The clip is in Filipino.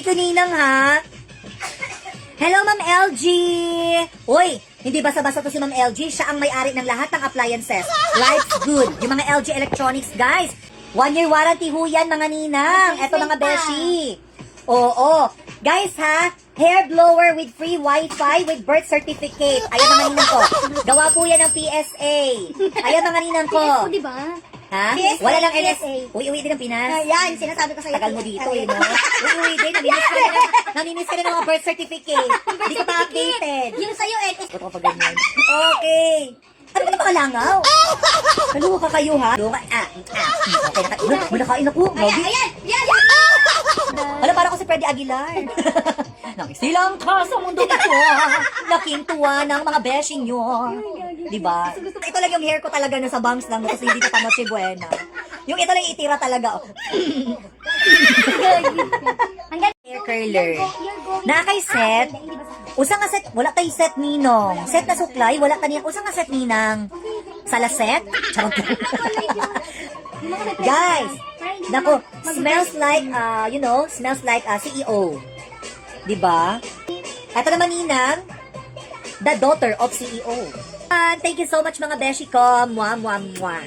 Ito Ninang ha. Hello Ma'am LG. Uy, hindi basta-basta to si Ma'am LG. Siya ang may-ari ng lahat ng appliances. Life's good. Yung mga LG Electronics guys. 1 year warranty ho yan mga Ninang. Eto mga beshi. Oo. Guys ha, hair blower with free wifi with birth certificate. Ayan mga Ninang ko. Gawa po yan ng PSA. Ayan mga Ninang ko. PSA, di ba? Ha? PSA, Wala lang NS. PSA. Uwi din ng Pinas. Yan, sinasabi ko sa'yo. Tagal mo dito eh, no? Uwi din. Namimiss ka na ng mga birth certificate. Hindi ka pa updated. Yung sa'yo, Ba't ako pa ganyan? Okay. Ano ka makalangaw? Kaluha ka kayo, ha? Okay, nakain ako. Ayan! Yan! Alam, parang ako si Freddy Aguilar. Nakisilang ka sa mundo ito. Laking tuwa ng mga beshing nyo. Diba? Ito lang yung hair ko talaga na sa bangs lang. Kasi hindi ko pa Noche Buena. Yung ito lang itira talaga. Hair curler. Na kay set. Usa nga set. Wala kay set ninong. Set na suklay. Wala kanina. Usa nga set ninang. Salaset. Charot. Guys. Nako. Smells like, smells like CEO. Diba? Ito naman ninang. The daughter of CEO. Thank you so much mga beshi ko. Mwah, mwah, mwah.